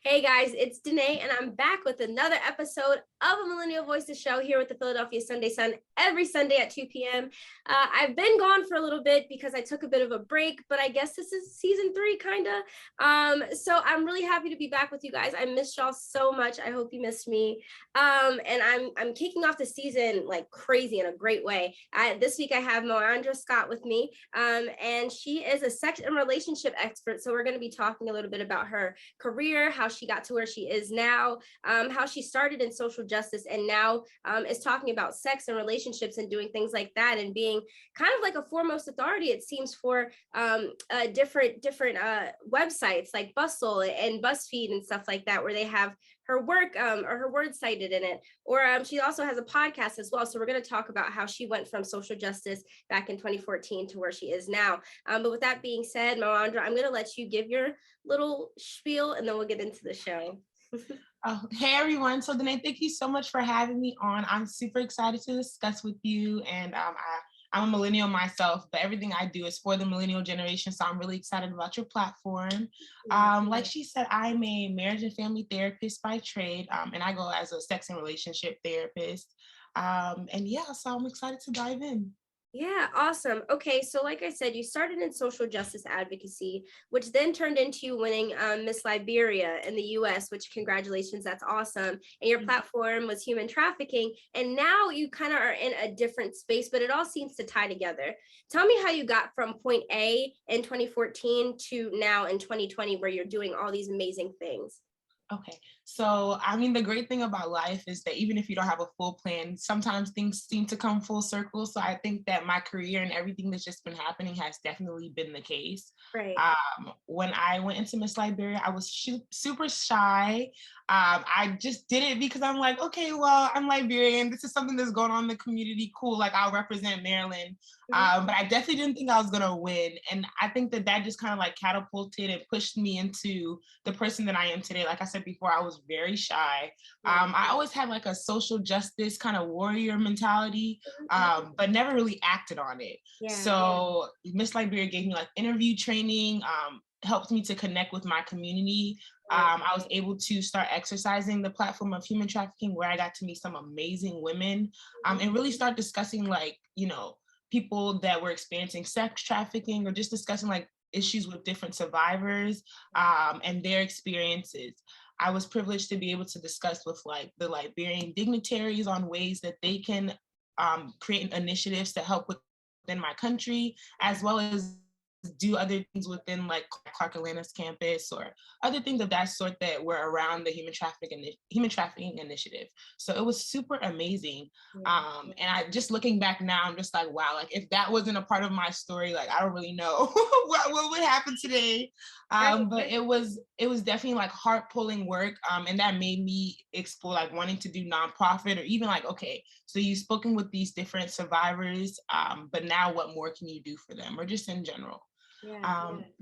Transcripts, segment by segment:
Hey guys, it's Danae, and I'm back with another episode of a Millennial Voices show here with the Philadelphia Sunday Sun every Sunday at 2 p.m. I've been gone for a little bit because I took a bit of a break, but I guess this is season 3, kind of. So I'm really happy to be back with you guys. I missed y'all so much. I hope you missed me. And I'm kicking off the season like crazy in a great way. This week I have MoAndra Scott with me, and she is a sex and relationship expert. So we're going to be talking a little bit about her career, how she got to where she is now, how she started in social justice and now is talking about sex and relationships and doing things like that, and being kind of like a foremost authority, it seems, for different websites like Bustle and BuzzFeed and stuff like that, where they have her work or her words cited in it. Or she also has a podcast as well. So we're going to talk about how she went from social justice back in 2014 to where she is now. But with that being said, MoAndra, I'm going to let you give your little spiel and then we'll get into the show. Oh, hey everyone. So Danae, thank you so much for having me on. I'm super excited to discuss with you. And I'm a millennial myself, but everything I do is for the millennial generation. So I'm really excited about your platform. Like she said, I'm a marriage and family therapist by trade, and I go as a sex and relationship therapist. And yeah, so I'm excited to dive in. Yeah, awesome. Okay, so like I said, you started in social justice advocacy, which then turned into you winning Miss.Liberia in the US, which congratulations, that's awesome. And your platform was human trafficking. And now you kind of are in a different space, but it all seems to tie together. Tell me how you got from point A in 2014 to now in 2020, where you're doing all these amazing things. Okay, so I mean, the great thing about life is that even if you don't have a full plan, sometimes things seem to come full circle. So I think that my career and everything that's just been happening has definitely been the case. Right. When I went into Miss.Liberia, I was super shy. I just did it because I'm like, okay, well, I'm Liberian. This is something that's going on in the community. Cool, like I'll represent Maryland. But I definitely didn't think I was gonna win. And I think that that just kind of like catapulted and pushed me into the person that I am today. Like I said before, I was very shy. I always had like a social justice kind of warrior mentality, but never really acted on it. So Miss.Liberia gave me like interview training, helped me to connect with my community. I was able to start exercising the platform of human trafficking, where I got to meet some amazing women, and really start discussing like, you know, people that were experiencing sex trafficking, or just discussing like issues with different survivors and their experiences. I was privileged to be able to discuss with like the Liberian dignitaries on ways that they can create initiatives to help within my country, as well as do other things within like Clark Atlanta's campus, or other things of that sort that were around the human trafficking initiative. So it was super amazing. And I just looking back now, I'm just like, wow, like if that wasn't a part of my story, like I don't really know what would happen today. But it was definitely like heart pulling work. And that made me explore like wanting to do nonprofit, or even like, okay, so you've spoken with these different survivors, but now what more can you do for them, or just in general?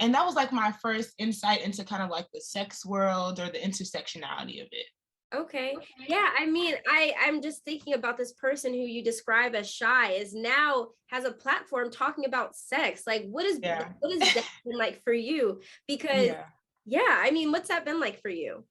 And that was like my first insight into kind of like the sex world, or the intersectionality of it. Okay. Yeah. I mean, I'm just thinking about this person who you describe as shy is now has a platform talking about sex. Like, what is that been like for you? Because I mean, what's that been like for you?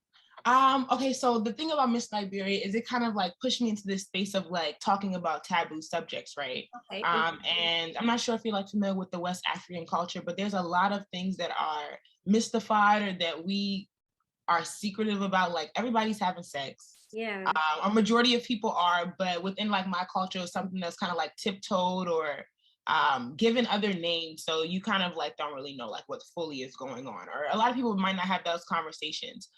Okay, so the thing about Miss.Liberia is it kind of like pushed me into this space of like talking about taboo subjects, right? Okay. And I'm not sure if you're like familiar with the West African culture, but there's a lot of things that are mystified, or that we are secretive about. Like everybody's having sex. A majority of people are, but within like my culture, it's something that's kind of like tiptoed, or given other names, so you kind of like don't really know like what fully is going on, or a lot of people might not have those conversations.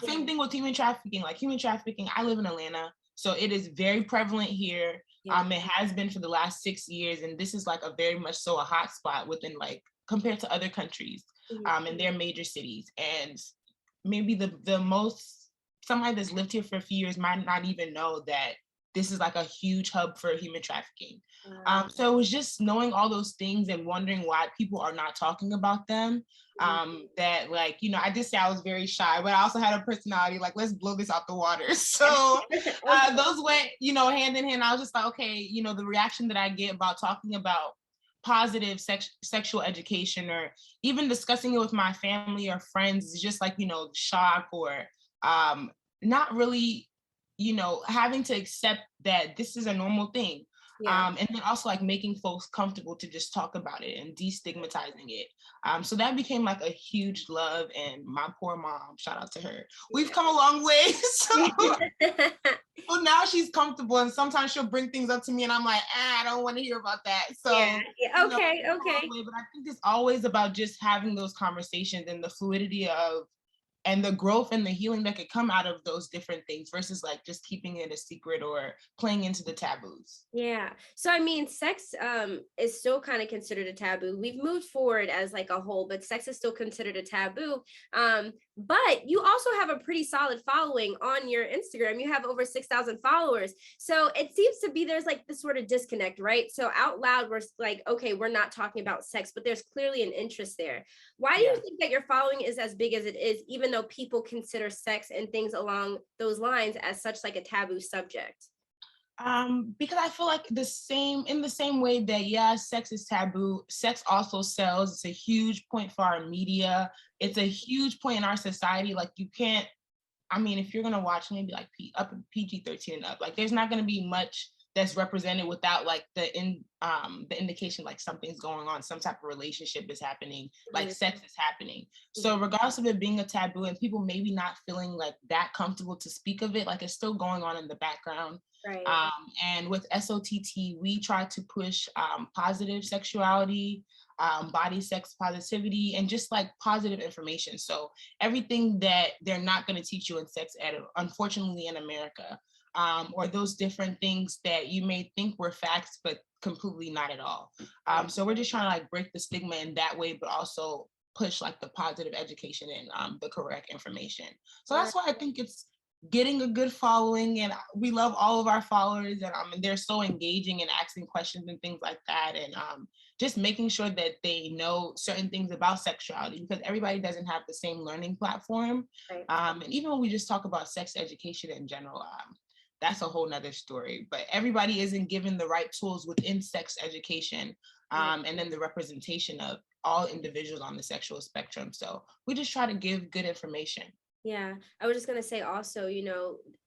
Same thing with human trafficking. Like human trafficking, I live in Atlanta, so it is very prevalent here. It has been for the last 6 years, and this is like a very much so a hot spot within like compared to other countries in their major cities. And maybe the most, somebody that's lived here for a few years might not even know that this is like a huge hub for human trafficking. So it was just knowing all those things and wondering why people are not talking about them. That like, you know, I did say I was very shy, but I also had a personality like, let's blow this out the water. So those went, you know, hand in hand. I was just like, okay, you know, the reaction that I get about talking about positive sexual education, or even discussing it with my family or friends is just like, shock, or not really, having to accept that this is a normal thing. Yeah. And then also like making folks comfortable to just talk about it and destigmatizing it. So that became like a huge love, and my poor mom, shout out to her. We've come a long way. So now she's comfortable, and sometimes she'll bring things up to me and I'm like, I don't want to hear about that. So yeah. Okay. but I think it's always about just having those conversations and the fluidity of and the growth and the healing that could come out of those different things versus like just keeping it a secret or playing into the taboos. Yeah. So I mean, sex is still kind of considered a taboo. We've moved forward as like a whole, but sex is still considered a taboo. But you also have a pretty solid following on your Instagram. You have over 6,000 followers. So it seems to be there's like this sort of disconnect, right? So out loud, we're like, okay, we're not talking about sex, but there's clearly an interest there. Why do you think that your following is as big as it is, even though people consider sex and things along those lines as such like a taboo subject? Because I feel like in the same way that sex is taboo, sex also sells. It's a huge point for our media. It's a huge point in our society. Like you can't, I mean, if you're gonna watch maybe like up PG-13 and up, like there's not gonna be much that's represented without like the indication like something's going on, some type of relationship is happening, like sex is happening. So regardless of it being a taboo and people maybe not feeling like that comfortable to speak of it, like it's still going on in the background. Right. And with SOTT, we try to push positive sexuality, body sex positivity, and just like positive information. So everything that they're not going to teach you in sex ed, unfortunately in America, or those different things that you may think were facts, but completely not at all. So we're just trying to like break the stigma in that way, but also push like the positive education and the correct information. So that's why I think it's getting a good following, and we love all of our followers, and they're so engaging and asking questions and things like that, and just making sure that they know certain things about sexuality, because everybody doesn't have the same learning platform. Right. And even when we just talk about sex education in general, that's a whole nother story, but everybody isn't given the right tools within sex education, and then the representation of all individuals on the sexual spectrum. So we just try to give good information. Yeah, I was just going to say also,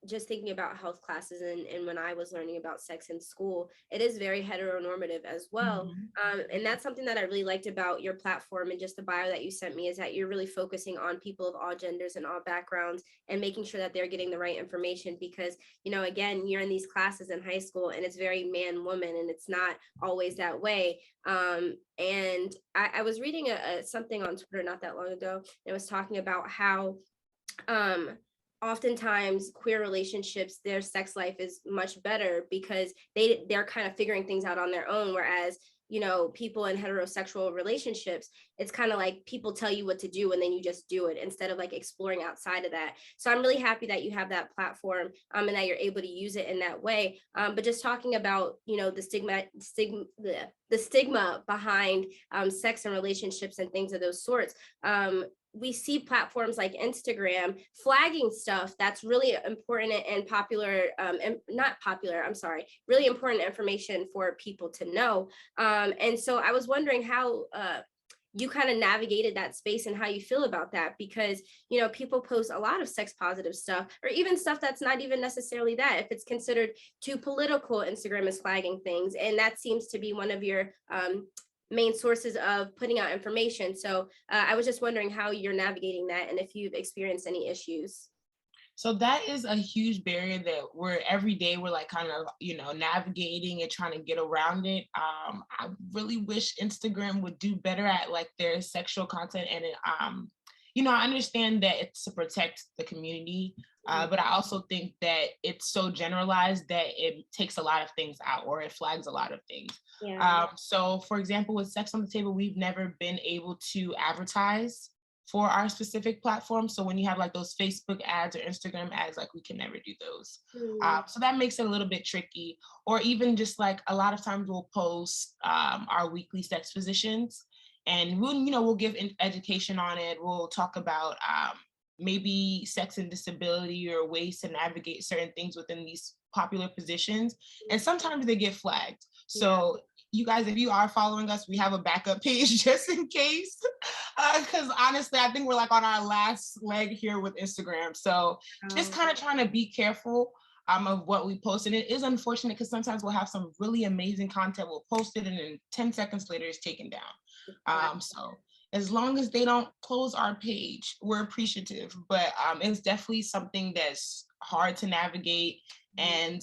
just thinking about health classes and when I was learning about sex in school, it is very heteronormative as well. And that's something that I really liked about your platform and just the bio that you sent me, is that you're really focusing on people of all genders and all backgrounds and making sure that they're getting the right information, because, again, you're in these classes in high school and it's very man woman, and it's not always that way. And I was reading something on Twitter not that long ago. And it was talking about how oftentimes queer relationships, their sex life is much better because they're kind of figuring things out on their own, whereas people in heterosexual relationships, it's kind of like people tell you what to do and then you just do it instead of like exploring outside of that. So I'm really happy that you have that platform, and that you're able to use it in that way. But just talking about the stigma behind sex and relationships and things of those sorts, we see platforms like Instagram flagging stuff that's really important and popular, and not popular, I'm sorry, really important information for people to know. And so I was wondering how you kind of navigated that space and how you feel about that, because people post a lot of sex positive stuff, or even stuff that's not even necessarily that. If it's considered too political, Instagram is flagging things, and that seems to be one of your main sources of putting out information. So I was just wondering how you're navigating that and if you've experienced any issues. So that is a huge barrier that every day we're like kind of, navigating and trying to get around it. I really wish Instagram would do better at like their sexual content, and I understand that it's to protect the community, but I also think that it's so generalized that it takes a lot of things out, or it flags a lot of things. Yeah. So for example, with Sex on the Table, we've never been able to advertise for our specific platform. So when you have like those Facebook ads or Instagram ads, like we can never do those. So that makes it a little bit tricky. Or even just like a lot of times we'll post our weekly sex positions, and we'll give education on it. We'll talk about maybe sex and disability or ways to navigate certain things within these popular positions. And sometimes they get flagged. So you guys, if you are following us, we have a backup page just in case. Because honestly, I think we're like on our last leg here with Instagram. So just kind of trying to be careful of what we post. And it is unfortunate because sometimes we'll have some really amazing content, we'll post it, and then 10 seconds later it's taken down. So as long as they don't close our page, we're appreciative. But it's definitely something that's hard to navigate. And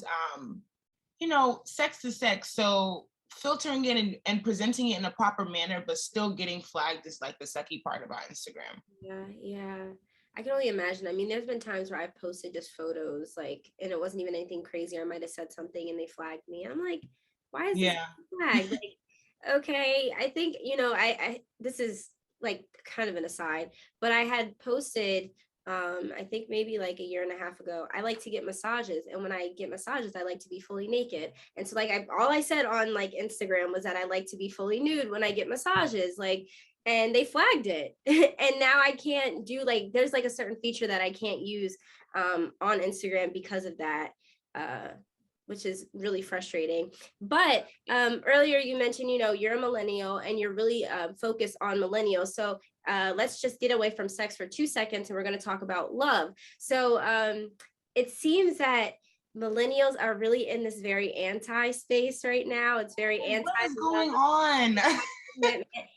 sex is sex. So filtering it and presenting it in a proper manner, but still getting flagged is like the sucky part about Instagram. Yeah. I can only imagine. I mean, there's been times where I've posted just photos, like, and it wasn't even anything crazy. I might have said something and they flagged me. I'm like, why is this flagged? Like, okay, I think, I this is like kind of an aside, but I had posted, I think maybe like a year and a half ago, I like to get massages. And when I get massages, I like to be fully naked. And so like all I said on like Instagram was that I like to be fully nude when I get massages. Like, and they flagged it. And now I can't do like, there's like a certain feature that I can't use on Instagram because of that, which is really frustrating. But earlier you mentioned, you're a millennial and you're really focused on millennials. So let's just get away from sex for 2 seconds and we're going to talk about love. So it seems that millennials are really in this very anti space right now. It's very anti. What is going on?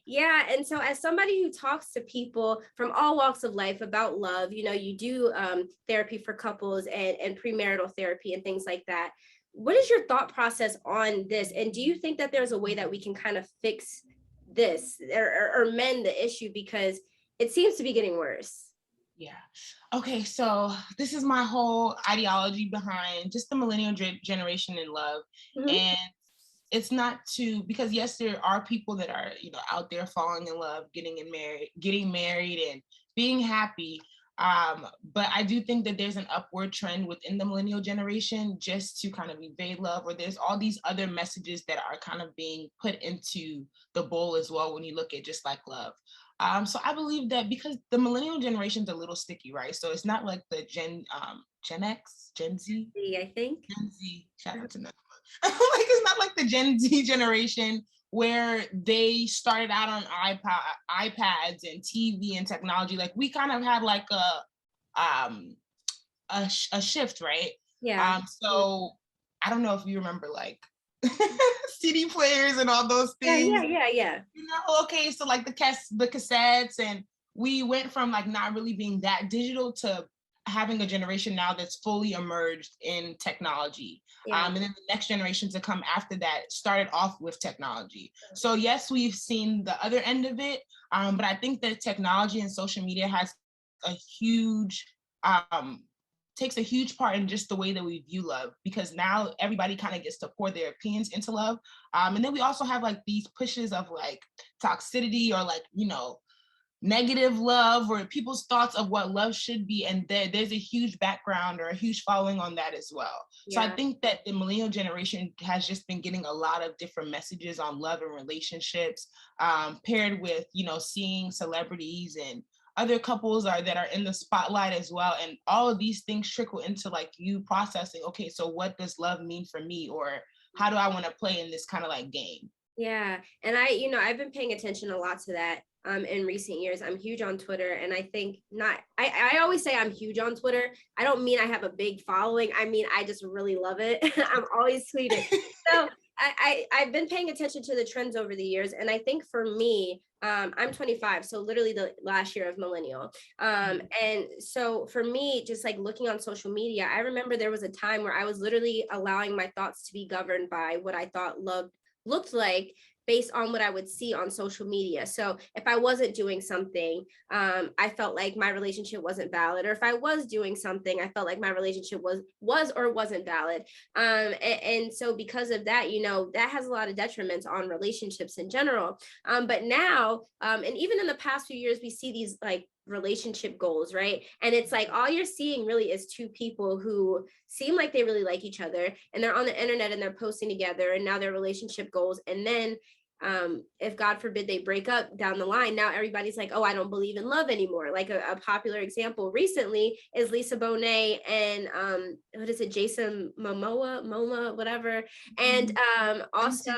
Yeah. And so as somebody who talks to people from all walks of life about love, you do therapy for couples and premarital therapy and things like that. What is your thought process on this? And do you think that there's a way that we can kind of fix this or mend the issue, because it seems to be getting worse? Yeah. Okay. So this is my whole ideology behind just the millennial generation in love. Mm-hmm. And it's not because yes, there are people that are, out there falling in love, getting married and being happy. But I do think that there's an upward trend within the millennial generation just to kind of evade love, or there's all these other messages that are kind of being put into the bowl as well when you look at just like love. So I believe that because the millennial generation is a little sticky, right? So it's not like the Gen X, Gen Z, I think. Gen Z, shout out to them. Like it's not like the Gen Z generation where they started out on iPads and TV and technology. Like we kind of had like a shift, right? Yeah. So I don't know if you remember like CD players and all those things. Yeah. Okay, so like the cassettes, and we went from like not really being that digital to having a generation now that's fully immersed in technology. And then the next generation to come after that started off with technology. So yes, we've seen the other end of it, but I think that technology and social media has takes a huge part in just the way that we view love, because now everybody kind of gets to pour their opinions into love. And then we also have like these pushes of like toxicity or like, negative love or people's thoughts of what love should be. And there's a huge background or a huge following on that as well. Yeah. So I think that the millennial generation has just been getting a lot of different messages on love and relationships, paired with, seeing celebrities and other couples that are in the spotlight as well. And all of these things trickle into like you processing, okay, so what does love mean for me? Or how do I want to play in this kind of like game? Yeah. And I've been paying attention a lot to that in recent years. I'm huge on Twitter, and I think I always say I'm huge on Twitter. I don't mean I have a big following. I mean, I just really love it. I'm always tweeting. So I've been paying attention to the trends over the years. And I think for me, I'm 25, so literally the last year of millennial. And so for me, just like looking on social media, I remember there was a time where I was literally allowing my thoughts to be governed by what I thought love looked like based on what I would see on social media. So if I wasn't doing something, I felt like my relationship wasn't valid. Or if I was doing something, I felt like my relationship was or wasn't valid. And so because of that, that has a lot of detriments on relationships in general. But now, and even in the past few years, we see these like relationship goals, right? And it's like all you're seeing really is two people who seem like they really like each other, and they're on the internet and they're posting together, and now their relationship goals. And then if God forbid they break up down the line, now everybody's like, oh, I don't believe in love anymore. Like a popular example recently is Lisa Bonet and what is it, Jason Momoa, whatever. And also,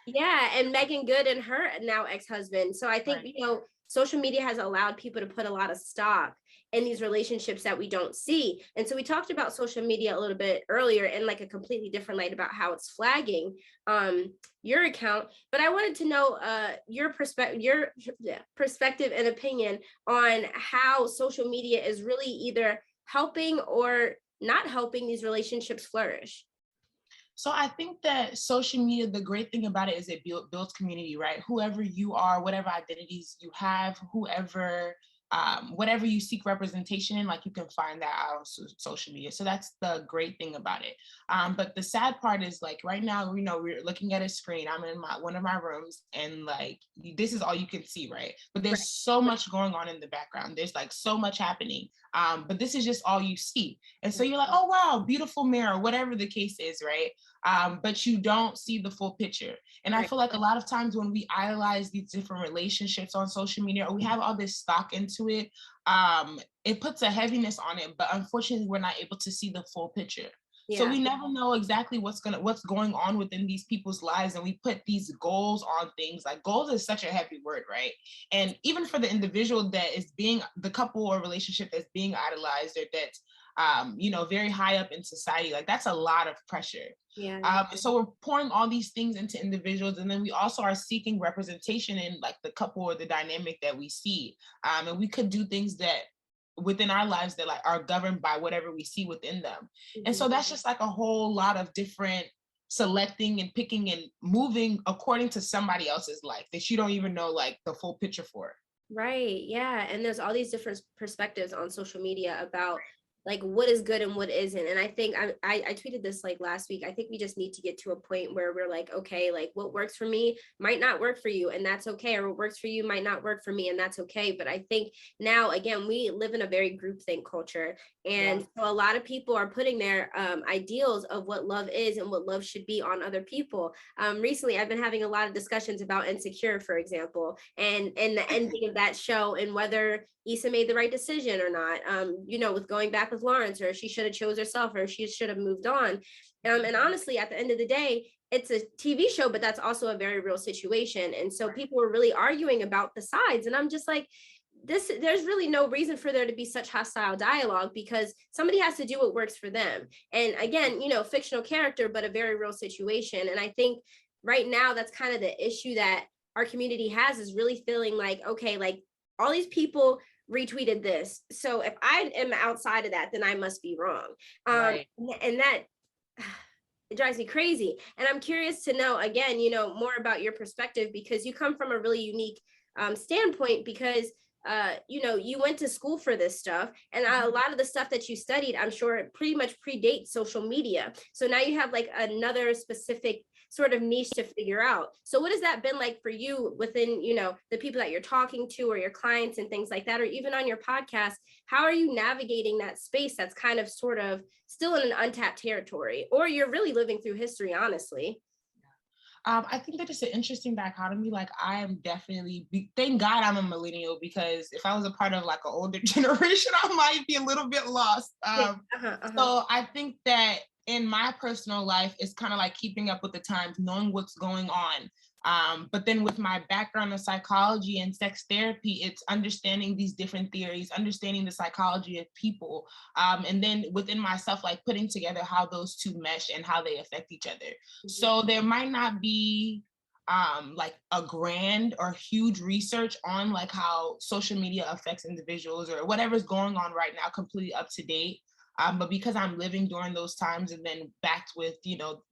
yeah, and Megan Good and her now ex-husband. So I think, Right. social media has allowed people to put a lot of stock in these relationships that we don't see. And so we talked about social media a little bit earlier in like a completely different light about how it's flagging your account, but I wanted to know your perspective and opinion on how social media is really either helping or not helping these relationships flourish. So I think that social media, the great thing about it is it builds community, right? Whoever you are, whatever identities you have, whatever you seek representation in, like you can find that out on social media. So that's the great thing about it. But the sad part is like right now, we're looking at a screen. I'm in one of my rooms and like, this is all you can see, right? But Right. there's so much going on in the background. There's like so much happening. But this is just all you see. And so you're like, oh, wow, beautiful mirror, whatever the case is, right? But you don't see the full picture. And I Right. feel like a lot of times when we idolize these different relationships on social media, or we have all this stock into it, it puts a heaviness on it. But unfortunately, we're not able to see the full picture. So Yeah. we never know exactly what's going on within these people's lives. And we put these goals on things. Like goals is such a heavy word, right? And even for the individual that is being the couple or relationship that's being idolized, or that's very high up in society, like that's a lot of pressure. Yeah. So we're pouring all these things into individuals, and then we also are seeking representation in like the couple or the dynamic that we see. And we could do things that within our lives that like are governed by whatever we see within them. And so that's just like a whole lot of different selecting and picking and moving according to somebody else's life that you don't even know like the full picture for. Right. Yeah. And there's all these different perspectives on social media about like what is good and what isn't. And I think I tweeted this like last week. I think we just need to get to a point where we're like, okay, like what works for me might not work for you, and that's okay. Or what works for you might not work for me, and that's okay. But I think now again, we live in a very groupthink culture. And Yeah. so a lot of people are putting their ideals of what love is and what love should be on other people. Recently, I've been having a lot of discussions about Insecure, for example, and the ending of that show, and whether Issa made the right decision or not. With going back with Lawrence, or she should have chose herself, or she should have moved on. And honestly, at the end of the day, it's a TV show, but that's also a very real situation. And so people were really arguing about the sides, and I'm just like, there's really no reason for there to be such hostile dialogue, because somebody has to do what works for them. And again, fictional character, but a very real situation. And I think right now that's kind of the issue that our community has, is really feeling like, okay, like all these people retweeted this, so if I am outside of that, then I must be wrong. Right. And that it drives me crazy. And I'm curious to know again, more about your perspective, because you come from a really unique standpoint, because you went to school for this stuff, and a lot of the stuff that you studied, I'm sure it pretty much predates social media. So now you have like another specific sort of niche to figure out. So what has that been like for you within, the people that you're talking to, or your clients and things like that, or even on your podcast? How are you navigating that space that's kind of sort of still in an untapped territory, or you're really living through history, honestly? I think that it's an interesting dichotomy. Like I am definitely, thank God I'm a millennial, because if I was a part of like an older generation, I might be a little bit lost. Yeah. So I think that in my personal life, it's kind of like keeping up with the times, knowing what's going on. But then with my background in psychology and sex therapy, it's understanding these different theories, understanding the psychology of people, and then within myself, like putting together how those two mesh and how they affect each other. So there might not be like a grand or huge research on like how social media affects individuals or whatever's going on right now completely up to date. But because I'm living during those times, and then backed with,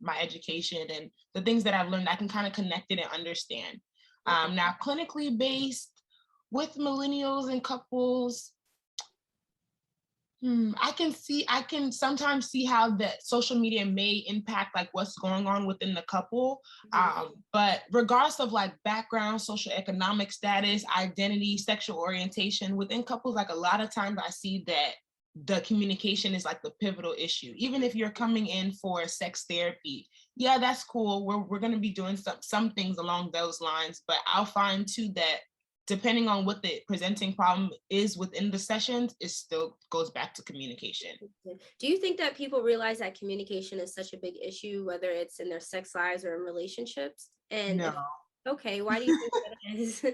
my education and the things that I've learned, I can kind of connect it and understand. Now, clinically based with millennials and couples, I can sometimes see how that social media may impact like what's going on within the couple. But regardless of like background, social economic status, identity, sexual orientation within couples, like a lot of times I see that the communication is like the pivotal issue. Even if you're coming in for sex therapy, yeah, that's cool. We're going to be doing some things along those lines, but I'll find too that depending on what the presenting problem is within the sessions, it still goes back to communication. Do you think that people realize that communication is such a big issue, whether it's in their sex lives or in relationships? And No. Okay, why do you think that is?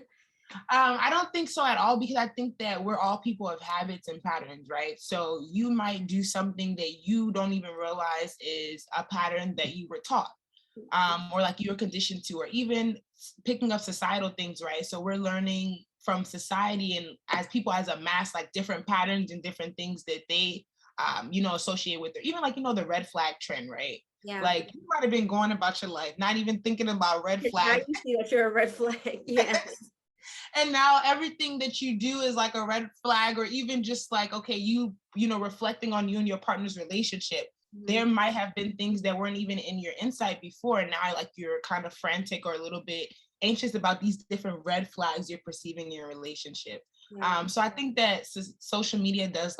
I don't think so at all, because I think that we're all people of habits and patterns, right? So you might do something that you don't even realize is a pattern that you were taught, or like you were conditioned to, or even picking up societal things, right? So we're learning from society and as people as a mass, like different patterns and different things that they, associate with, or even like, the red flag trend, right? Yeah. Like you might have been going about your life, not even thinking about red Now flags. you see that you're a red flag. Yes. And now everything that you do is like a red flag, or even just like, okay, reflecting on you and your partner's relationship. There might have been things that weren't even in your insight before. And now like you're kind of frantic or a little bit anxious about these different red flags you're perceiving in your relationship. Yeah. So I think that social media does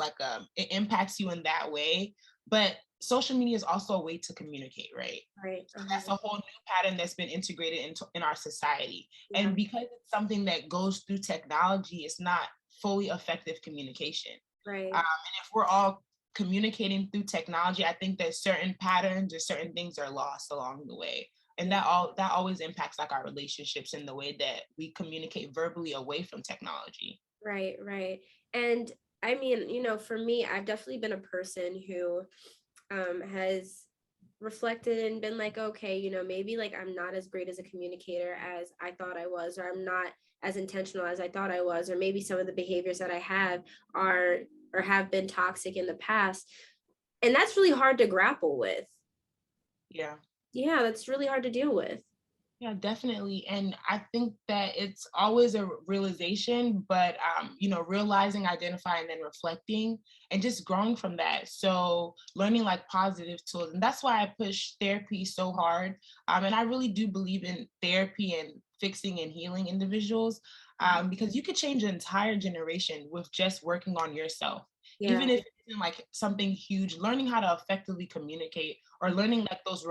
it impacts you in that way, but social media is also a way to communicate, right? Right. So that's a whole new pattern that's been integrated in our society. Yeah. And because it's something that goes through technology, it's not fully effective communication. Right. And if we're all communicating through technology, I think that certain patterns or certain things are lost along the way. And that always impacts like our relationships and the way that we communicate verbally away from technology. Right, right. And I mean, for me, I've definitely been a person who has reflected and been like, okay, maybe like I'm not as great as a communicator as I thought I was, or I'm not as intentional as I thought I was, or maybe some of the behaviors that I have are or have been toxic in the past. And that's really hard to grapple with. Yeah. Yeah, that's really hard to deal with. Yeah, definitely. And I think that it's always a realization, but, realizing, identifying, and then reflecting and just growing from that. So learning like positive tools. And that's why I push therapy so hard. And I really do believe in therapy and fixing and healing individuals, because you could change an entire generation with just working on yourself. Yeah. Even if it isn't like something huge, learning how to effectively communicate or learning like those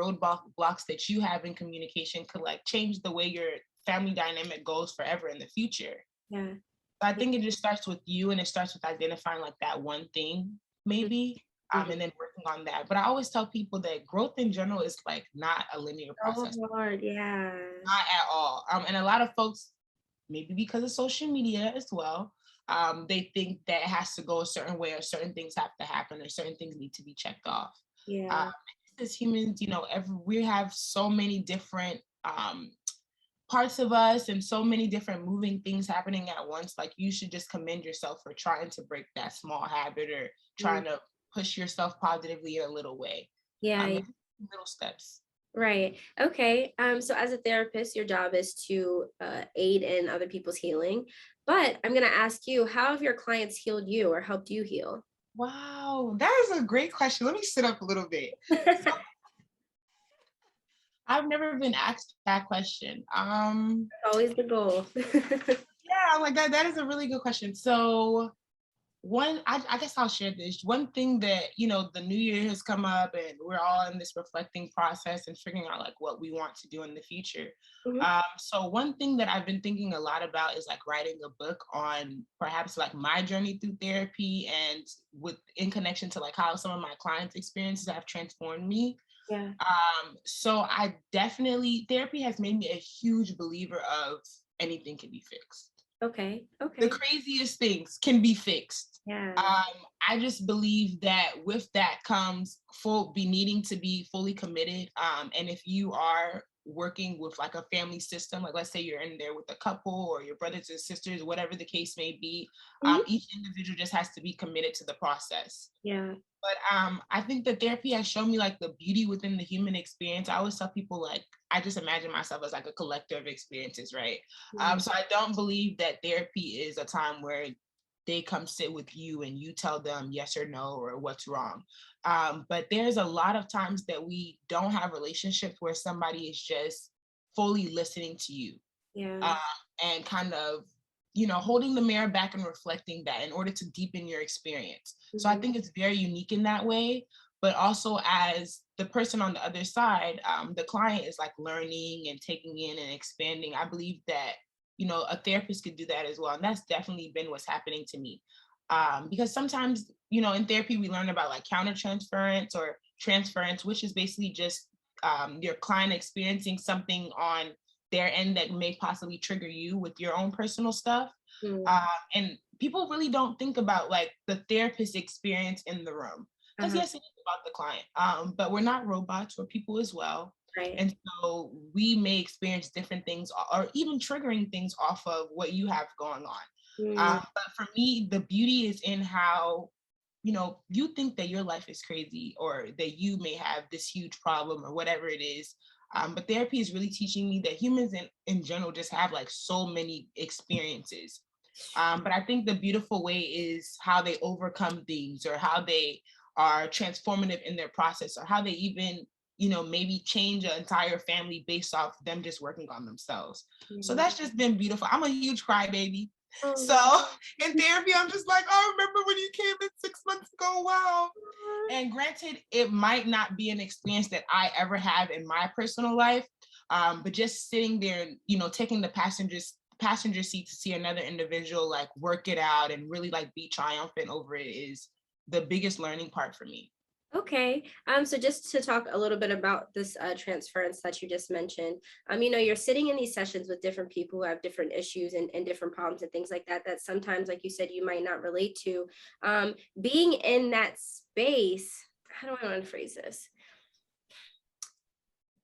blocks that you have in communication could like change the way your family dynamic goes forever in the future. Yeah. So I think it just starts with you, and it starts with identifying like that one thing maybe, and then working on that. But I always tell people that growth in general is like not a linear process. So hard, yeah. Not at all. And a lot of folks, maybe because of social media as well, they think that it has to go a certain way, or certain things have to happen, or certain things need to be checked off. Yeah. As humans, we have so many different parts of us and so many different moving things happening at once. Like you should just commend yourself for trying to break that small habit, or trying to push yourself positively in a little way. Yeah. Little steps. Right. Okay. So as a therapist, your job is to aid in other people's healing. But I'm going to ask you, how have your clients healed you or helped you heal? Wow, that is a great question. Let me sit up a little bit. I've never been asked that question. Always the goal. Yeah, like that is a really good question. So I guess I'll share this. One thing that, the new year has come up, and we're all in this reflecting process and figuring out like what we want to do in the future. So one thing that I've been thinking a lot about is like writing a book on perhaps like my journey through therapy, and in connection to like how some of my clients' experiences have transformed me. Yeah. So therapy has made me a huge believer of anything can be fixed. Okay. The craziest things can be fixed. Yeah. I just believe that with that comes needing to be fully committed. And if you are working with like a family system, like let's say you're in there with a couple or your brothers and sisters, whatever the case may be, each individual just has to be committed to the process. Yeah. But I think that therapy has shown me like the beauty within the human experience. I always tell people like, I just imagine myself as like a collector of experiences, right? So I don't believe that therapy is a time where they come sit with you and you tell them yes or no or what's wrong. But there's a lot of times that we don't have relationships where somebody is just fully listening to you. Yeah. And kind of, holding the mirror back and reflecting that in order to deepen your experience. So I think it's very unique in that way, but also as the person on the other side, the client is like learning and taking in and expanding. I believe that, a therapist could do that as well. And that's definitely been what's happening to me. Because sometimes, in therapy, we learn about like countertransference or transference, which is basically just your client experiencing something on their end that may possibly trigger you with your own personal stuff. And people really don't think about like the therapist experience in the room. Because yes, it is about the client, but we're not robots, we're people as well. Right. And so we may experience different things or even triggering things off of what you have going on. But for me, the beauty is in how, you think that your life is crazy or that you may have this huge problem or whatever it is. But therapy is really teaching me that humans in general just have like so many experiences. But I think the beautiful way is how they overcome things or how they are transformative in their process or how they even, maybe change an entire family based off them just working on themselves. So that's just been beautiful. I'm a huge crybaby. So in therapy, I'm just like, oh, remember when you came in 6 months ago? Wow. And granted, it might not be an experience that I ever have in my personal life, but just sitting there, taking the passenger seat to see another individual like work it out and really like be triumphant over it is the biggest learning part for me. Okay. So just to talk a little bit about this transference that you just mentioned, you're sitting in these sessions with different people who have different issues and different problems and things like that, that sometimes, like you said, you might not relate to. Being in that space, how do I want to phrase this?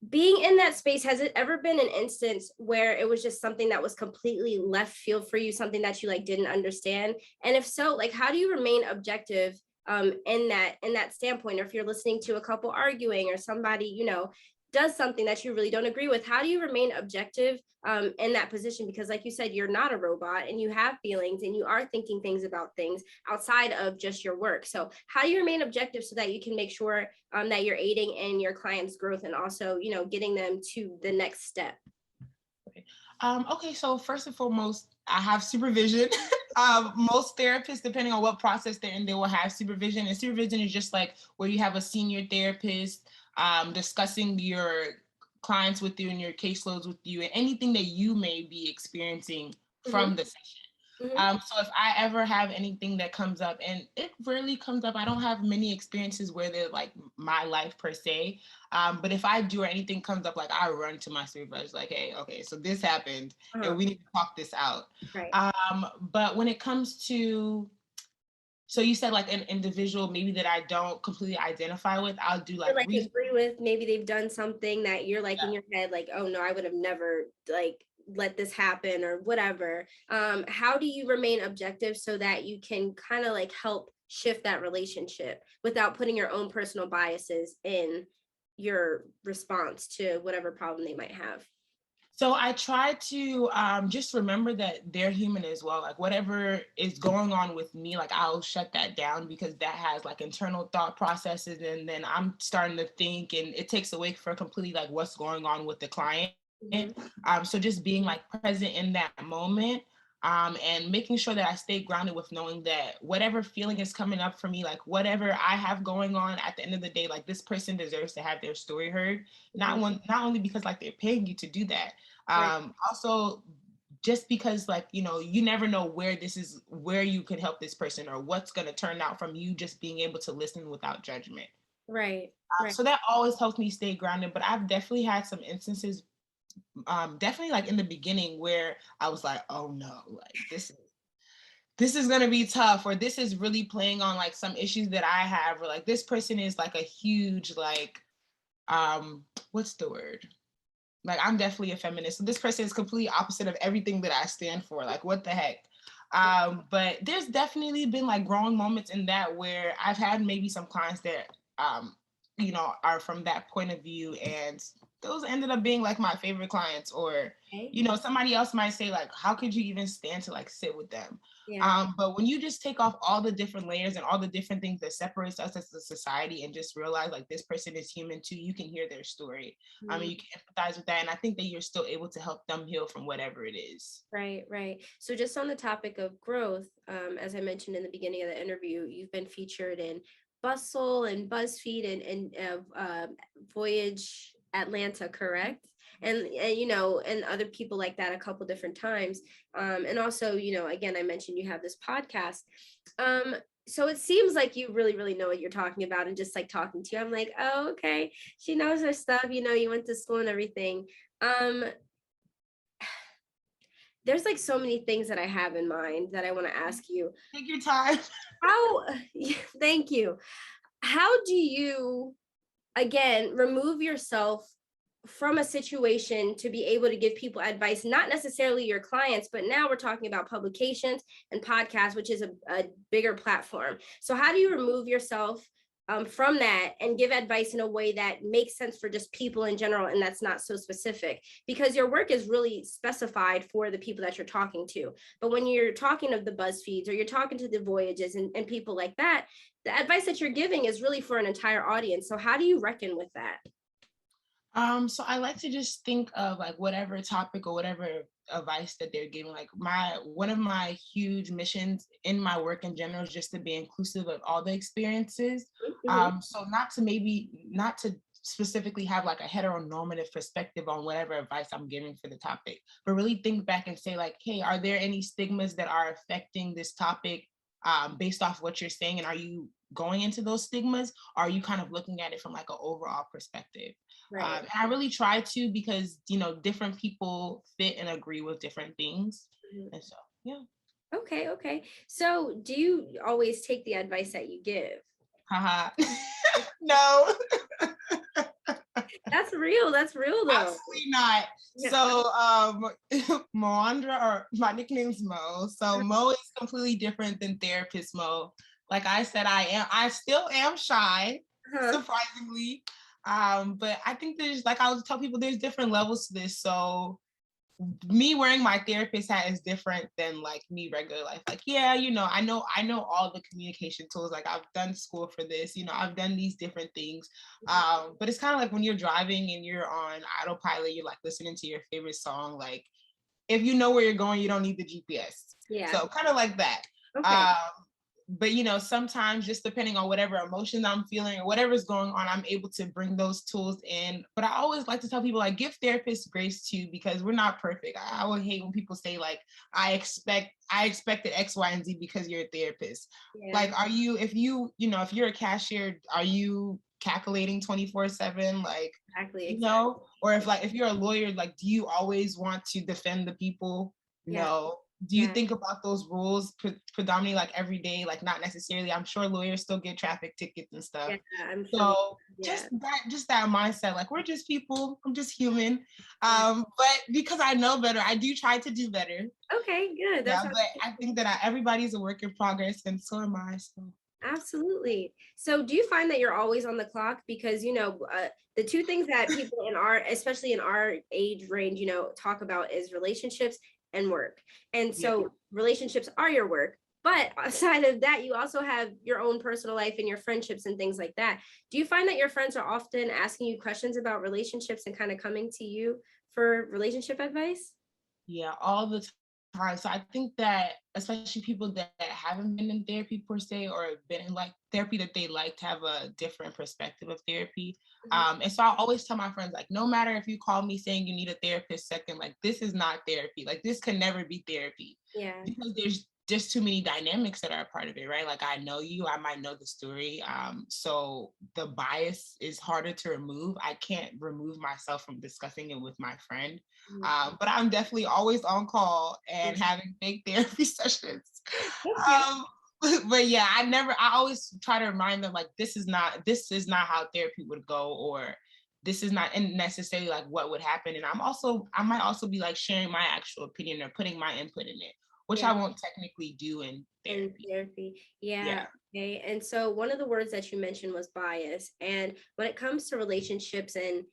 Being in that space, has it ever been an instance where it was just something that was completely left field for you, something that you like didn't understand? And if so, like, how do you remain objective in that standpoint? Or if you're listening to a couple arguing or somebody, does something that you really don't agree with, how do you remain objective in that position? Because like you said, you're not a robot and you have feelings and you are thinking things about things outside of just your work. So how do you remain objective so that you can make sure that you're aiding in your client's growth and also, getting them to the next step? Okay, so first and foremost, I have supervision. Most therapists, depending on what process they're in, they will have supervision. And supervision is just like where you have a senior therapist discussing your clients with you and your caseloads with you and anything that you may be experiencing from the session. So if I ever have anything that comes up, and it rarely comes up, I don't have many experiences where they're like my life per se. But if I do or anything comes up, like I run to my supervisor, like, hey, okay, so this happened and we need to talk this out. Right. But when it comes to, so you said like an individual maybe that I don't completely identify with, I'll do like agree with, maybe they've done something that you're like in your head, like, oh no, I would have never like let this happen or whatever. How do you remain objective so that you can kind of like help shift that relationship without putting your own personal biases in your response to whatever problem they might have? So I try to just remember that they're human as well. Like whatever is going on with me, like I'll shut that down because that has like internal thought processes, and then I'm starting to think, and it takes away for completely like what's going on with the client. So just being like present in that moment, and making sure that I stay grounded with knowing that whatever feeling is coming up for me, like whatever I have going on, at the end of the day, like this person deserves to have their story heard. Not only because like they're paying you to do that, also just because like, you never know where you could help this person or what's going to turn out from you just being able to listen without judgment. Right. So that always helps me stay grounded. But I've definitely had some instances, definitely like in the beginning, where I was like, oh no, like this is gonna be tough, or this is really playing on like some issues that I have, or like this person is like a huge like what's the word? Like I'm definitely a feminist. So this person is completely opposite of everything that I stand for. Like what the heck? But there's definitely been like growing moments in that where I've had maybe some clients that are from that point of view, and those ended up being like my favorite clients. Or, Okay. somebody else might say like, how could you even stand to like sit with them? Yeah. But when you just take off all the different layers and all the different things that separates us as a society and just realize like this person is human too, you can hear their story. Mhm. You can empathize with that. And I think that you're still able to help them heal from whatever it is. Right, right. So just on the topic of growth, as I mentioned in the beginning of the interview, you've been featured in Bustle and BuzzFeed and Voyage Atlanta, correct? And other people like that a couple different times. And also, again, I mentioned you have this podcast. So it seems like you really, really know what you're talking about, and just like talking to you, I'm like, oh, okay, she knows her stuff. You went to school and everything. Um, there's like so many things that I have in mind that I want to ask you. Take your time. How, thank you. How do you, again, remove yourself from a situation to be able to give people advice, not necessarily your clients, but now we're talking about publications and podcasts, which is a bigger platform. So how do you remove yourself from that and give advice in a way that makes sense for just people in general, and that's not so specific? Because your work is really specified for the people that you're talking to. But when you're talking of the BuzzFeeds or you're talking to the Voyages and people like that, the advice that you're giving is really for an entire audience. So how do you reckon with that? So I like to just think of like whatever topic or whatever advice that they're giving. Like one of my huge missions in my work in general is just to be inclusive of all the experiences. Mm-hmm. So not to specifically have like a heteronormative perspective on whatever advice I'm giving for the topic, but really think back and say like, hey, are there any stigmas that are affecting this topic based off what you're saying? And are you going into those stigmas? Or are you kind of looking at it from like an overall perspective? Right. And I really try to, because different people fit and agree with different things. Mhm. And so yeah. Okay. So do you always take the advice that you give? Haha. No. That's real. That's real though. Absolutely not. Yeah. So MoAndra, or my nickname's Mo. So Mo is completely different than therapist Mo. Like I said, I still am shy, surprisingly. But I think there's, like I always tell people, there's different levels to this. So me wearing my therapist hat is different than like me regular life. Like, yeah, I know all the communication tools. Like I've done school for this, I've done these different things. But it's kind of like when you're driving and you're on autopilot, you're like listening to your favorite song. Like if you know where you're going, you don't need the GPS. Yeah. So kind of like that. Okay. But sometimes just depending on whatever emotions I'm feeling or whatever's going on, I'm able to bring those tools in. But I always like to tell people, like, give therapists grace too, because we're not perfect. I would hate when people say like, I expected X, Y, and Z because you're a therapist. Yeah. Like, if you're a cashier, are you calculating 24/7? Like, Exactly. or if you're a lawyer, like, do you always want to defend the people? Yeah. No. Do you think about those rules predominantly like every day? Like not necessarily. I'm sure lawyers still get traffic tickets and stuff. Yeah, I'm sure. So Yeah. just that mindset, like we're just people, I'm just human. But because I know better, I do try to do better. Okay, good. That's but I think that everybody's a work in progress, and so am I. So. Absolutely. So do you find that you're always on the clock? Because, the two things that people especially in our age range, talk about is relationships and work. And so relationships are your work. But aside of that, you also have your own personal life and your friendships and things like that. Do you find that your friends are often asking you questions about relationships and kind of coming to you for relationship advice? Yeah, all the time. So I think that especially people that haven't been in therapy per se, or been in like therapy, that they like to have a different perspective of therapy. And so I always tell my friends, like, no matter if you call me saying you need a therapist second, like this is not therapy. Like this can never be therapy. Yeah. Because there's just too many dynamics that are a part of it, right? Like I know you, I might know the story. So the bias is harder to remove. I can't remove myself from discussing it with my friend. But I'm definitely always on call and having fake therapy sessions. But yeah, I always try to remind them, like, this is not how therapy would go, or this is not necessarily like what would happen. And I might also be like sharing my actual opinion or putting my input in it. which Yeah. I won't technically do in In therapy. therapy. Yeah. Yeah. Okay. And so one of the words that you mentioned was bias. And when it comes to relationships and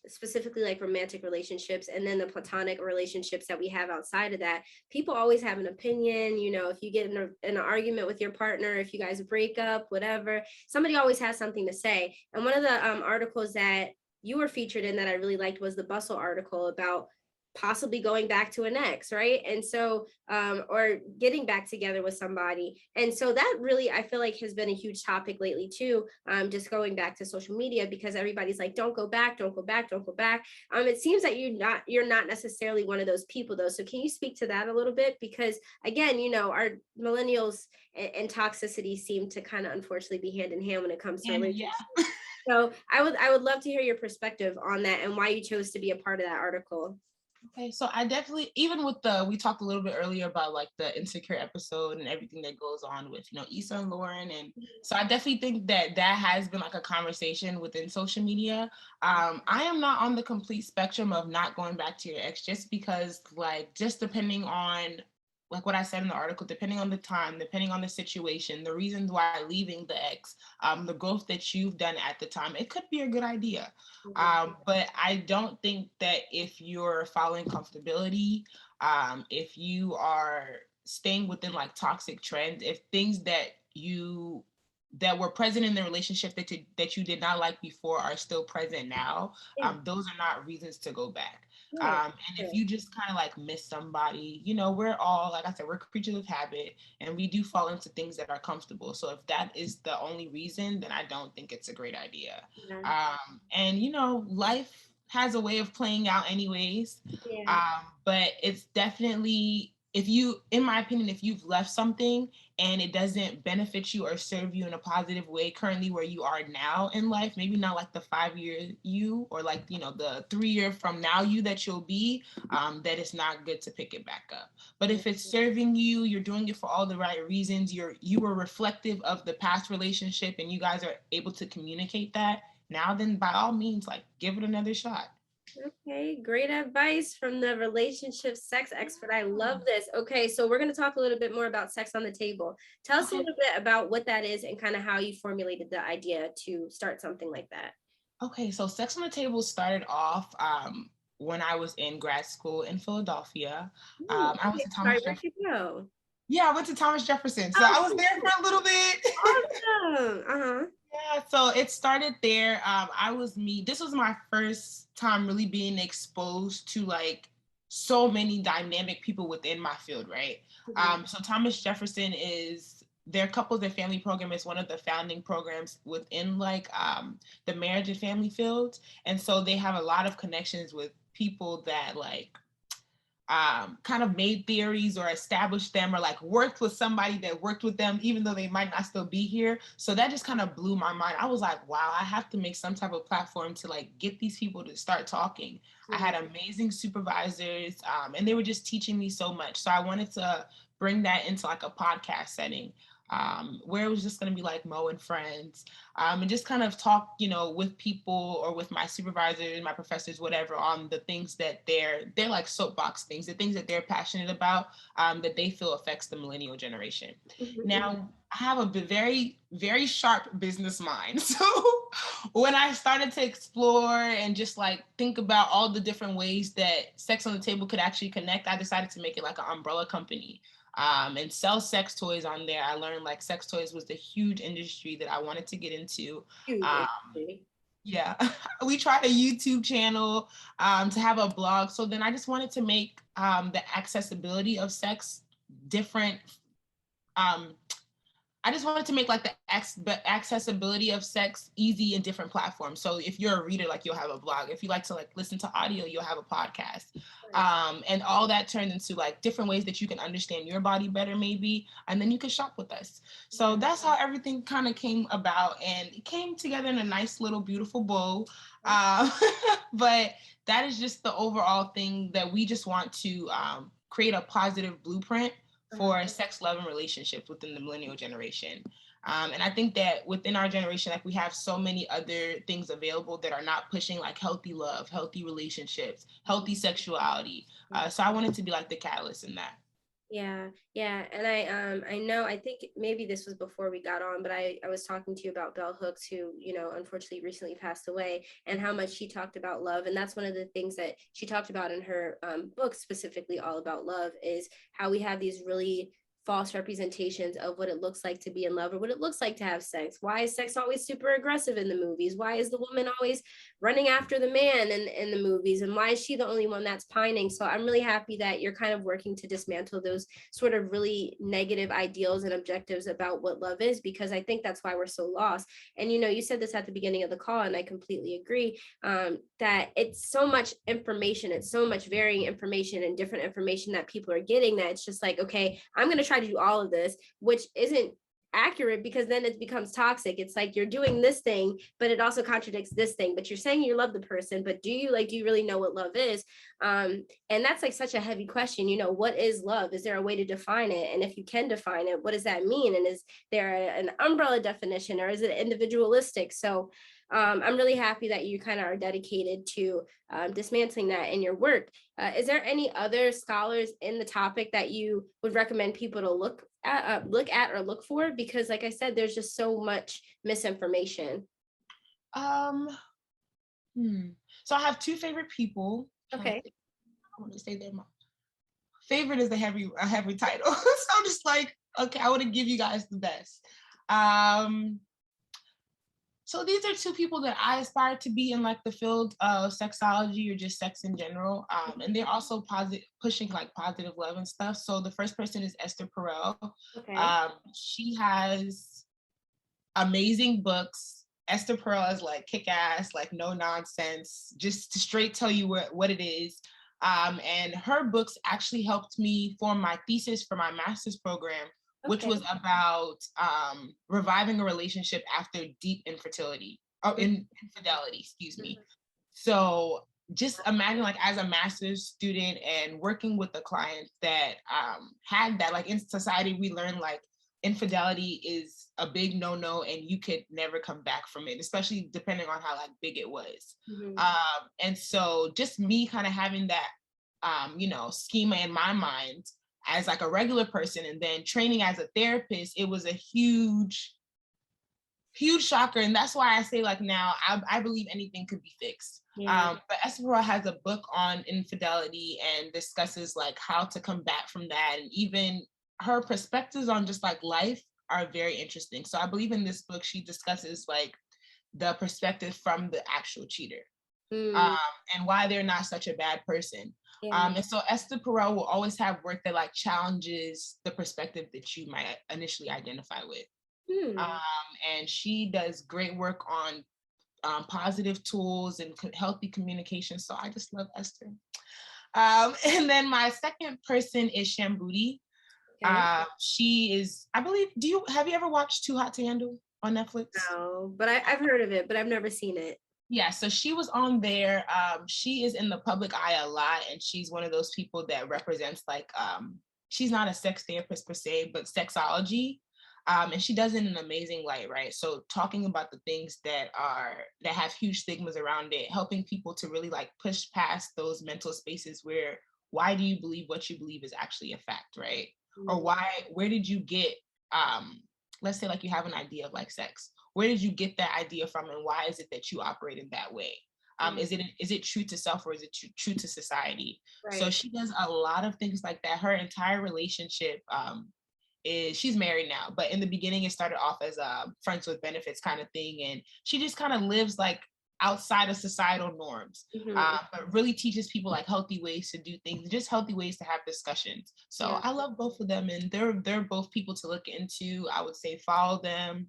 specifically like romantic relationships and then the platonic relationships that we have outside of that, people always have an opinion. You know, if you get in an argument with your partner, if you guys break up, whatever, somebody always has something to say. And one of the articles that you were featured in that I really liked was the Bustle article about possibly going back to an ex, right? And so or getting back together with somebody. And so that really I feel like has been a huge topic lately too, just going back to social media, because everybody's like, don't go back, don't go back, don't go back. It seems that you're not necessarily one of those people though. So can you speak to that a little bit? Because again, you know, our millennials and toxicity seem to kind of unfortunately be hand in hand when it comes to And relationships. yeah. So I would love to hear your perspective on that and why you chose to be a part of that article. Okay, so I definitely, even with we talked a little bit earlier about like the insecure episode and everything that goes on with, you know, Issa and Lauren. And so I definitely think that that has been like a conversation within social media. I am not on the complete spectrum of not going back to your ex, just because like, just depending on like what I said in the article, depending on the time, depending on the situation, the reasons why leaving the ex, the growth that you've done at the time, it could be a good idea. But I don't think that if you're following comfortability, if you are staying within like toxic trends, if things that were present in the relationship that you did not like before are still present now, Yeah. those are not reasons to go back. Right. And if you just kind of like miss somebody, you know, we're all, like I said, we're creatures of habit and we do fall into things that are comfortable. So if that is the only reason, then I don't think it's a great idea. Yeah. And, you know, life has a way of playing out anyways. Yeah. But it's definitely, in my opinion, if you've left something and it doesn't benefit you or serve you in a positive way currently where you are now in life, maybe not like the 5-year you or like, you know, the 3-year from now you that you'll be, that it's not good to pick it back up. But if it's serving you, you're doing it for all the right reasons, you were reflective of the past relationship and you guys are able to communicate that now, then by all means, like give it another shot. Okay, great advice from the relationship sex expert. I love this. Okay, so we're going to talk a little bit more about sex on the table. Tell us a Okay. little bit about what that is and kind of how you formulated the idea to start something like that. Okay, so Sex on the Table started off when I was in grad school in Philadelphia. I went Okay, to sorry, Thomas where'd Jefferson. you go? Yeah, I went to Thomas Jefferson. So Oh, I was there for a little bit. awesome. Uh-huh. Yeah, so it started there. This was my first time really being exposed to like so many dynamic people within my field, right? So Thomas Jefferson is their couples and family program is one of the founding programs within like the marriage and family field. And so they have a lot of connections with people that like kind of made theories or established them or like worked with somebody that worked with them, even though they might not still be here. So that just kind of blew my mind. I was like, wow, I have to make some type of platform to like get these people to start talking. I had amazing supervisors and they were just teaching me so much. So I wanted to bring that into like a podcast setting. Where it was just going to be like Mo and friends, and just kind of talk, you know, with people or with my supervisors, my professors, whatever, on the things that they're like soapbox things, the things that they're passionate about, that they feel affects the millennial generation. Now, I have a very, very sharp business mind. So when I started to explore and just like think about all the different ways that Sex on the Table could actually connect, I decided to make it like an umbrella company. And sell sex toys on there. I learned like sex toys was the huge industry that I wanted to get into. Yeah, we tried a YouTube channel to have a blog. So then I just wanted to make the accessibility of sex different. I just wanted to make like the accessibility of sex easy in different platforms. So if you're a reader, like you'll have a blog. If you like to like listen to audio, you'll have a podcast. And all that turned into like different ways that you can understand your body better, maybe, and then you can shop with us. So that's how everything kind of came about, and it came together in a nice little beautiful bow. But that is just the overall thing that we just want to create a positive blueprint for sex, love, and relationships within the millennial generation. And I think that within our generation, like we have so many other things available that are not pushing like healthy love, healthy relationships, healthy sexuality. So I wanted to be like the catalyst in that. Yeah. And I know, I think maybe this was before we got on, but I was talking to you about Bell Hooks, who, unfortunately recently passed away, and how much she talked about love. And that's one of the things that she talked about in her book, specifically all about love, is how we have these really false representations of what it looks like to be in love or what it looks like to have sex. Why is sex always super aggressive in the movies? Why is the woman always running after the man in the movies? And why is she the only one that's pining? So I'm really happy that you're kind of working to dismantle those sort of really negative ideals and objectives about what love is, because I think that's why we're so lost. And you said this at the beginning of the call, and I completely agree, that it's so much information, it's so much varying information and different information that people are getting, that it's just like, okay, I'm going to try to do all of this, which isn't accurate, because then it becomes toxic. It's like you're doing this thing, but it also contradicts this thing. But you're saying you love the person, but do you really know what love is? And that's like such a heavy question. What is love? Is there a way to define it? And if you can define it, what does that mean? And is there an umbrella definition, or is it individualistic? So I'm really happy that you kind of are dedicated to dismantling that in your work. Is there any other scholars in the topic that you would recommend people to look at or look for? Because like I said, there's just so much misinformation. Um, So I have two favorite people. Okay. I want to say their mom. Favorite is a heavy title. So I'm just like, okay, I want to give you guys the best. So these are two people that I aspire to be in like the field of sexology or just sex in general. And they're also pushing like positive love and stuff. So the first person is Esther Perel. Okay. She has amazing books. Esther Perel is like kick-ass, like no nonsense, just to straight tell you what it is. And her books actually helped me form my thesis for my master's program, which was about reviving a relationship after deep infidelity, excuse me. So just imagine like as a master's student and working with a client that had that, like in society, we learn like infidelity is a big no-no and you could never come back from it, especially depending on how like big it was. And so just me kind of having that, schema in my mind as like a regular person and then training as a therapist, it was a huge shocker. And that's why I say like now I believe anything could be fixed. But Esther Perel has a book on infidelity and discusses like how to come back from that. And even her perspectives on just like life are very interesting. So I believe in this book, she discusses like the perspective from the actual cheater. And why they're not such a bad person. And so Esther Perel will always have work that like challenges the perspective that you might initially identify with. And she does great work on positive tools and healthy communication. So I just love Esther. And then my second person is Shamboody. She is, I believe, have you ever watched Too Hot to Handle on Netflix? No, but I've heard of it, but I've never seen it. Yeah, so she was on there. She is in the public eye a lot, and she's one of those people that represents like, she's not a sex therapist per se, but sexology. And she does it in an amazing light, right? So talking about the things that have huge stigmas around it, helping people to really like push past those mental spaces where, why do you believe what you believe is actually a fact, right? Or where did you get, let's say like you have an idea of like sex. Where did you get that idea from, and why is it that you operate in that way? Is it true to self, or is it true to society? Right. So she does a lot of things like that. Her entire relationship she's married now, but in the beginning it started off as a friends with benefits kind of thing, and she just kind of lives like outside of societal norms, but really teaches people like healthy ways to do things, just healthy ways to have discussions. So I love both of them, and they're both people to look into. I would say follow them.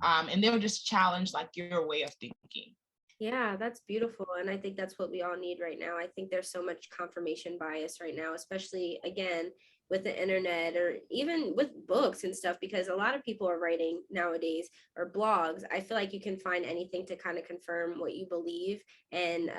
And they'll just challenge like your way of thinking. Yeah, that's beautiful. And I think that's what we all need right now. I think there's so much confirmation bias right now, especially again, with the internet or even with books and stuff, because a lot of people are writing nowadays or blogs. I feel like you can find anything to kind of confirm what you believe. And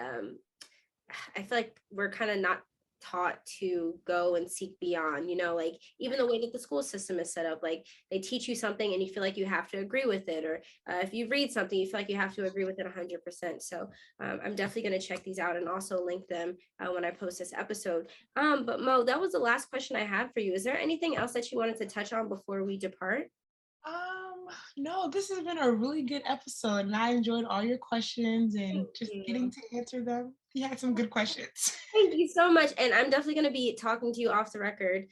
I feel like we're kind of not taught to go and seek beyond, like even the way that the school system is set up, like they teach you something and you feel like you have to agree with it, or if you read something, you feel like you have to agree with it 100%. So I'm definitely going to check these out and also link them when I post this episode. But Mo, that was the last question I have for you. Is there anything else that you wanted to touch on before we depart? No, this has been a really good episode, and I enjoyed all your questions and Thank just getting you. to answer them. You had some good questions. Thank you so much. And I'm definitely going to be talking to you off the record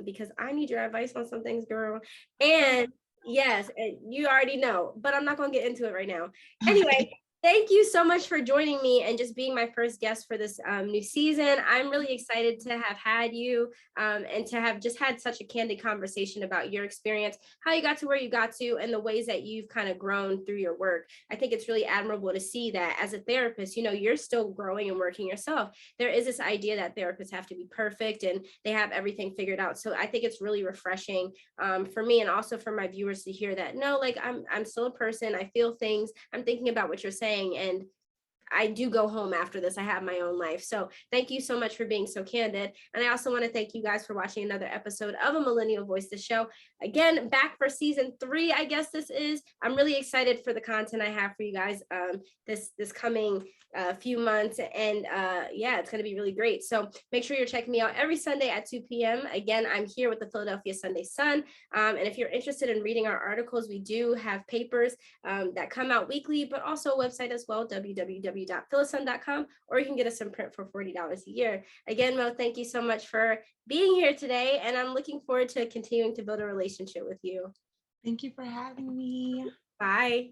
because I need your advice on some things, girl. And yes, you already know, but I'm not going to get into it right now. Anyway, Okay. thank you so much for joining me and just being my first guest for this new season. I'm really excited to have had you and to have just had such a candid conversation about your experience, how you got to where you got to, and the ways that you've kind of grown through your work. I think it's really admirable to see that as a therapist, you're still growing and working yourself. There is this idea that therapists have to be perfect and they have everything figured out. So I think it's really refreshing for me and also for my viewers to hear that no, like I'm still a person. I feel things. I'm thinking about what you're saying, and I do go home after this. I have my own life. So thank you so much for being so candid. And I also want to thank you guys for watching another episode of A Millennial Voice, the show. Again, back for season 3, I guess this is. I'm really excited for the content I have for you guys this coming few months. And yeah, it's going to be really great. So make sure you're checking me out every Sunday at 2 p.m. Again, I'm here with the Philadelphia Sunday Sun. And if you're interested in reading our articles, we do have papers that come out weekly, but also a website as well, www.philasun.com, or you can get us in print for $40 a year. Again, Mo, thank you so much for being here today, and I'm looking forward to continuing to build a relationship with you. Thank you for having me. Bye.